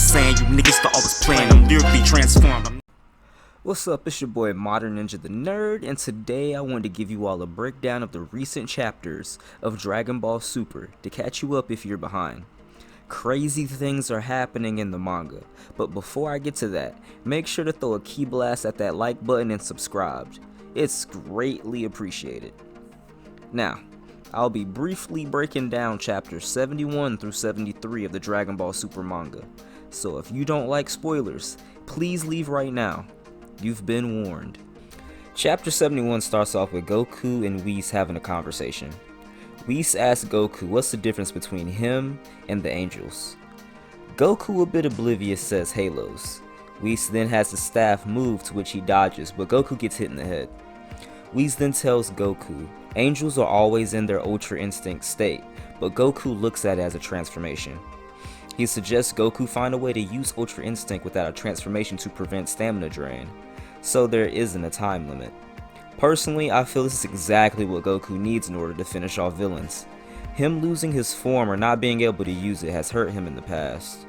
saying? You niggas thought I was playing, I'm lyrically transformed. What's up, it's your boy Modern Ninja the Nerd, and today I wanted to give you all a breakdown of the recent chapters of Dragon Ball Super to catch you up if you're behind. Crazy things are happening in the manga, but before I get to that, make sure to throw a key blast at that like button and subscribe. It's greatly appreciated. Now, I'll be briefly breaking down chapters 71 through 73 of the Dragon Ball Super manga, so if you don't like spoilers, please leave right now. You've been warned. Chapter 71 starts off with Goku and Whis having a conversation. Whis asks Goku what's the difference between him and the angels. Goku, a bit oblivious, says halos. Whis then has the staff move, to which he dodges, but Goku gets hit in the head. Whis then tells Goku angels are always in their Ultra Instinct state, but Goku looks at it as a transformation. He suggests Goku find a way to use Ultra Instinct without a transformation to prevent stamina drain, so there isn't a time limit. Personally, I feel this is exactly what Goku needs in order to finish off villains. Him losing his form or not being able to use it has hurt him in the past.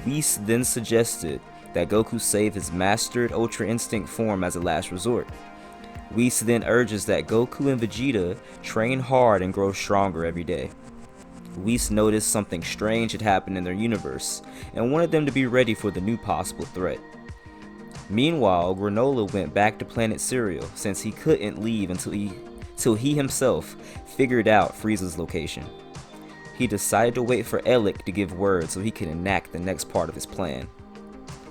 Whis then suggested that Goku save his mastered Ultra Instinct form as a last resort. Whis then urges that Goku and Vegeta train hard and grow stronger every day. Whis noticed something strange had happened in their universe and wanted them to be ready for the new possible threat. Meanwhile, Granola went back to Planet Cereal since he couldn't leave until he himself figured out Frieza's location. He decided to wait for Elec to give word so he could enact the next part of his plan.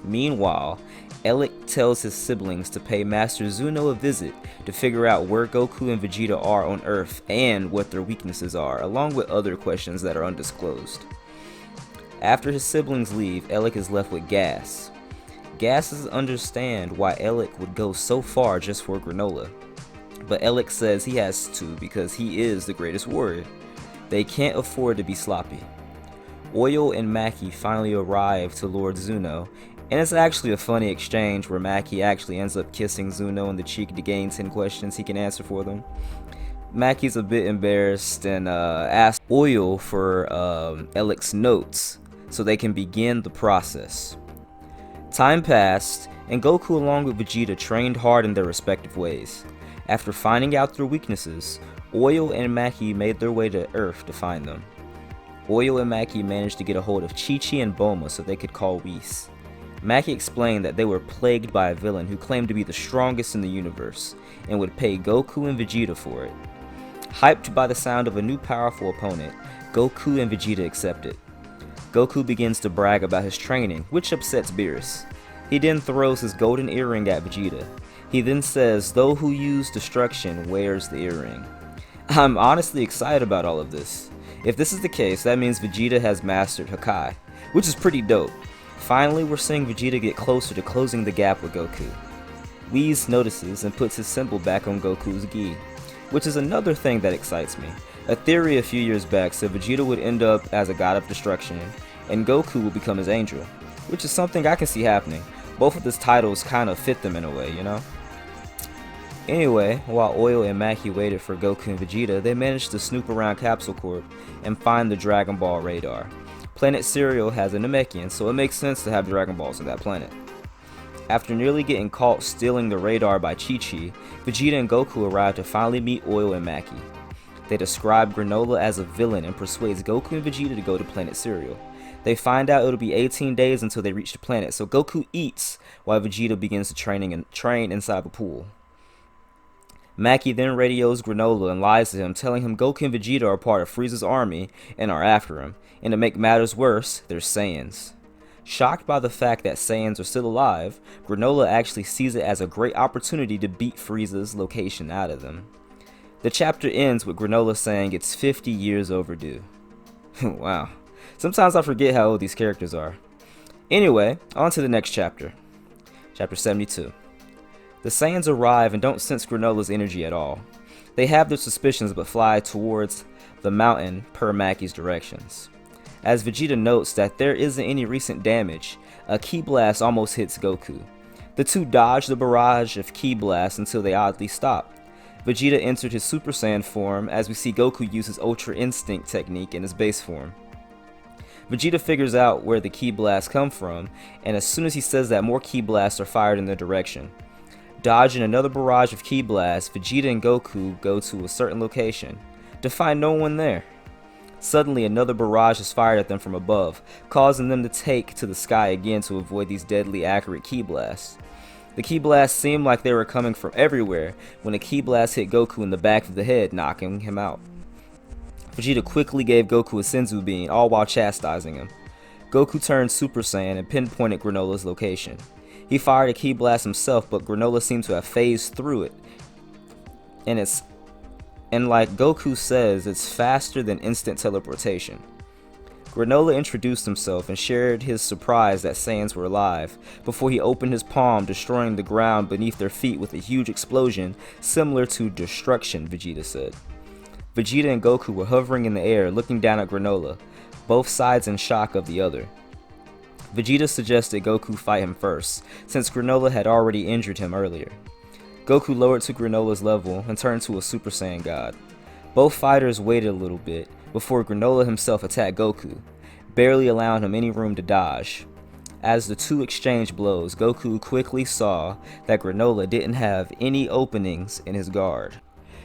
Meanwhile, Elec tells his siblings to pay Master Zuno a visit to figure out where Goku and Vegeta are on Earth and what their weaknesses are, along with other questions that are undisclosed. After his siblings leave, Elec is left with Gas. Gas doesn't understand why Elec would go so far just for Granola, but Elec says he has to because he is the greatest warrior. They can't afford to be sloppy. Oil and Maki finally arrive to Lord Zuno, and it's actually a funny exchange where Maki actually ends up kissing Zuno in the cheek to gain 10 questions he can answer for them. Maki's a bit embarrassed and asks Oil for Elec's notes so they can begin the process. Time passed, and Goku along with Vegeta trained hard in their respective ways. After finding out their weaknesses, Oil and Maki made their way to Earth to find them. Oil and Maki managed to get a hold of Chi-Chi and Bulma so they could call Whis. Maki explained that they were plagued by a villain who claimed to be the strongest in the universe, and would pay Goku and Vegeta for it. Hyped by the sound of a new powerful opponent, Goku and Vegeta accept it. Goku begins to brag about his training, which upsets Beerus. He then throws his golden earring at Vegeta. He then says, "Those who use destruction wears the earring." I'm honestly excited about all of this. If this is the case, that means Vegeta has mastered Hakai, which is pretty dope. Finally, we're seeing Vegeta get closer to closing the gap with Goku. Whis notices and puts his symbol back on Goku's gi, which is another thing that excites me. A theory a few years back said Vegeta would end up as a god of destruction, and Goku will become his angel, which is something I can see happening. Both of these titles kind of fit them in a way, you know? Anyway, while Oil and Maki waited for Goku and Vegeta, they managed to snoop around Capsule Corp and find the Dragon Ball radar. Planet Cereal has a Namekian, so it makes sense to have Dragon Balls on that planet. After nearly getting caught stealing the radar by Chi-Chi, Vegeta and Goku arrive to finally meet Oil and Maki. They describe Granola as a villain and persuades Goku and Vegeta to go to Planet Cereal. They find out it'll be 18 days until they reach the planet, so Goku eats while Vegeta begins to train inside the pool. Maki then radios Granola and lies to him, telling him Goku and Vegeta are part of Frieza's army and are after him, and to make matters worse, they're Saiyans. Shocked by the fact that Saiyans are still alive, Granola actually sees it as a great opportunity to beat Frieza's location out of them. The chapter ends with Granola saying it's 50 years overdue. Wow. Sometimes I forget how old these characters are. Anyway, on to the next chapter. Chapter 72. The Saiyans arrive and don't sense Granola's energy at all. They have their suspicions but fly towards the mountain per Maki's directions. As Vegeta notes that there isn't any recent damage, a Ki Blast almost hits Goku. The two dodge the barrage of Ki Blasts until they oddly stop. Vegeta entered his Super Saiyan form as we see Goku use his Ultra Instinct technique in his base form. Vegeta figures out where the ki blasts come from, and as soon as he says that, more ki blasts are fired in their direction. Dodging another barrage of ki blasts, Vegeta and Goku go to a certain location, to find no one there. Suddenly, another barrage is fired at them from above, causing them to take to the sky again to avoid these deadly accurate ki blasts. The ki blasts seemed like they were coming from everywhere when a ki blast hit Goku in the back of the head, knocking him out. Vegeta quickly gave Goku a Senzu Bean, all while chastising him. Goku turned Super Saiyan and pinpointed Granola's location. He fired a ki blast himself, but Granola seemed to have phased through it. And like Goku says, it's faster than instant teleportation. Granola introduced himself and shared his surprise that Saiyans were alive, before he opened his palm, destroying the ground beneath their feet with a huge explosion similar to destruction, Vegeta said. Vegeta and Goku were hovering in the air, looking down at Granola, both sides in shock of the other. Vegeta suggested Goku fight him first, since Granola had already injured him earlier. Goku lowered to Granola's level and turned to a Super Saiyan God. Both fighters waited a little bit before Granola himself attacked Goku, barely allowing him any room to dodge. As the two exchanged blows, Goku quickly saw that Granola didn't have any openings in his guard.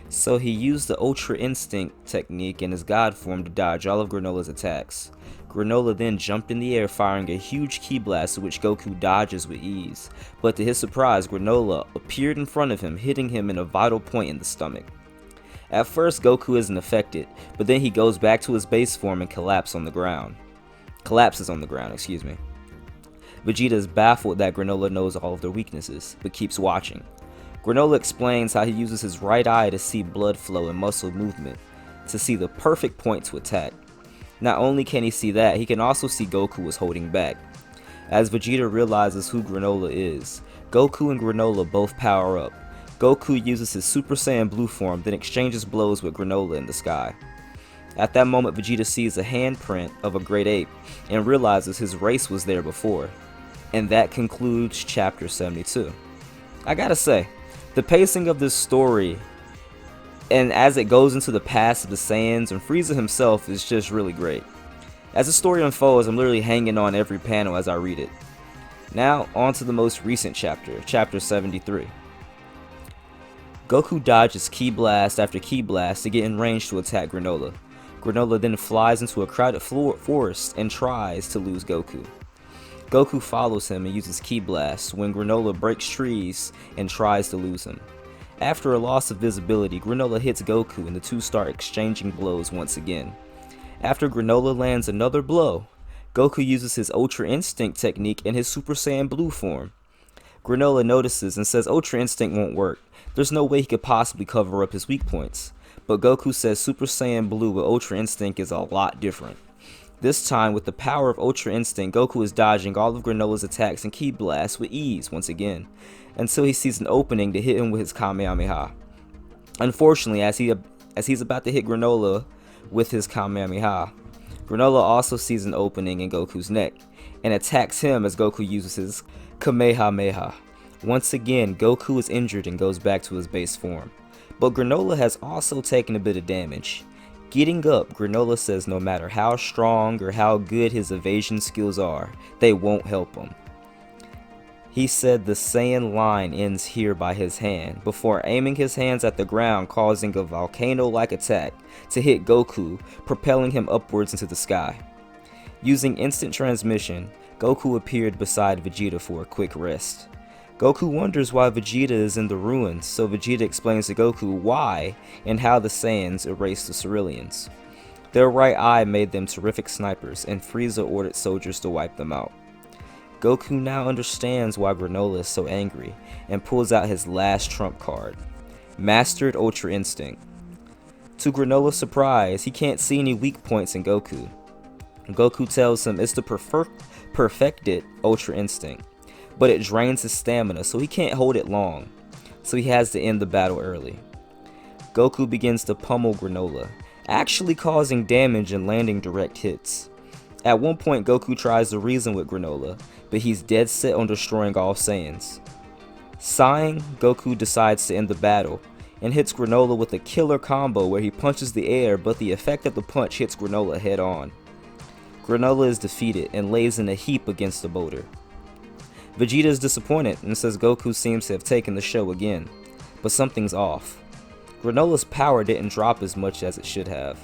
So he used the Ultra Instinct technique in his God form to dodge all of Granola's attacks. Granola then jumped in the air, firing a huge ki blast which Goku dodges with ease, but to his surprise, Granola appeared in front of him, hitting him in a vital point in the stomach. At first, Goku isn't affected, but then he goes back to his base form and collapses on the ground. Vegeta is baffled that Granola knows all of their weaknesses, but keeps watching. Granola explains how he uses his right eye to see blood flow and muscle movement, to see the perfect point to attack. Not only can he see that, he can also see Goku is holding back. As Vegeta realizes who Granola is, Goku and Granola both power up. Goku uses his Super Saiyan Blue form, then exchanges blows with Granola in the sky. At that moment, Vegeta sees a handprint of a great ape, and realizes his race was there before. And that concludes Chapter 72. I gotta say, the pacing of this story, and as it goes into the past of the Saiyans and Frieza himself, is just really great. As the story unfolds, I'm literally hanging on every panel as I read it. Now, on to the most recent chapter, Chapter 73. Goku dodges ki blast after ki blast to get in range to attack Granola. Granola then flies into a crowded forest and tries to lose Goku. Goku follows him and uses ki blast when Granola breaks trees and tries to lose him. After a loss of visibility, Granola hits Goku and the two start exchanging blows once again. After Granola lands another blow, Goku uses his Ultra Instinct technique in his Super Saiyan Blue form. Granola notices and says Ultra Instinct won't work. There's no way he could possibly cover up his weak points. But Goku says Super Saiyan Blue with Ultra Instinct is a lot different. This time, with the power of Ultra Instinct, Goku is dodging all of Granola's attacks and ki blasts with ease once again, until he sees an opening to hit him with his Kamehameha. Unfortunately, as he's about to hit Granola with his Kamehameha, Granola also sees an opening in Goku's neck, and attacks him as Goku uses his Kamehameha. Once again, Goku is injured and goes back to his base form. But Granola has also taken a bit of damage. Getting up, Granola says no matter how strong or how good his evasion skills are, they won't help him. He said the Saiyan line ends here by his hand, before aiming his hands at the ground, causing a volcano-like attack to hit Goku, propelling him upwards into the sky. Using instant transmission, Goku appeared beside Vegeta for a quick rest. Goku wonders why Vegeta is in the ruins, so Vegeta explains to Goku why and how the Saiyans erased the Ceruleans. Their right eye made them terrific snipers, and Frieza ordered soldiers to wipe them out. Goku now understands why Granola is so angry, and pulls out his last trump card, Mastered Ultra Instinct. To Granola's surprise, he can't see any weak points in Goku. Goku tells him it's the perfected Ultra Instinct, but it drains his stamina, so he can't hold it long, so he has to end the battle early. Goku begins to pummel Granola, actually causing damage and landing direct hits. At one point, Goku tries to reason with Granola, but he's dead set on destroying all Saiyans. Sighing, Goku decides to end the battle, and hits Granola with a killer combo where he punches the air, but the effect of the punch hits Granola head on. Granola is defeated and lays in a heap against the boulder. Vegeta is disappointed and says Goku seems to have taken the show again, but something's off. Granola's power didn't drop as much as it should have.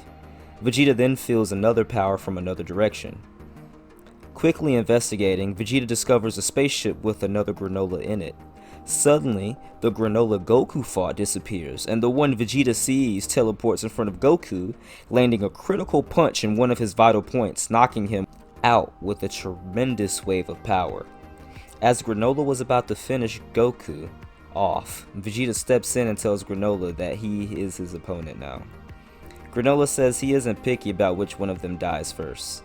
Vegeta then feels another power from another direction. Quickly investigating, Vegeta discovers a spaceship with another Granola in it. Suddenly, the Granola Goku fought disappears, and the one Vegeta sees teleports in front of Goku, landing a critical punch in one of his vital points, knocking him out with a tremendous wave of power. As Granola was about to finish Goku off, Vegeta steps in and tells Granola that he is his opponent now. Granola says he isn't picky about which one of them dies first.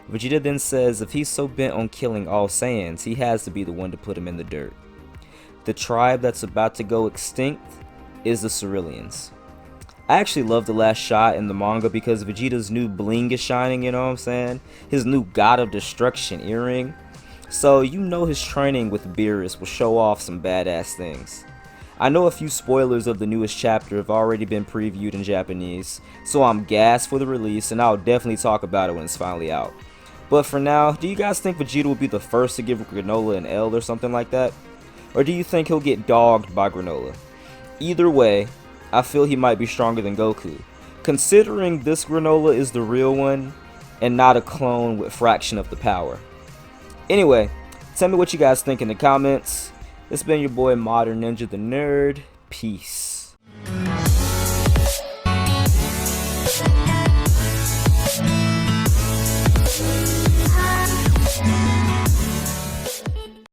Vegeta then says if he's so bent on killing all Saiyans, he has to be the one to put him in the dirt. The tribe that's about to go extinct is the Ceruleans. I actually love the last shot in the manga because Vegeta's new bling is shining, you know what I'm saying? His new God of Destruction earring. So you know his training with Beerus will show off some badass things. I know a few spoilers of the newest chapter have already been previewed in Japanese, so I'm gassed for the release and I'll definitely talk about it when it's finally out. But for now, do you guys think Vegeta will be the first to give Granola an L or something like that? Or do you think he'll get dogged by Granola? Either way, I feel he might be stronger than Goku, considering this Granola is the real one and not a clone with fraction of the power. Anyway, tell me what you guys think in the comments. It's been your boy Modern Ninja the Nerd. Peace.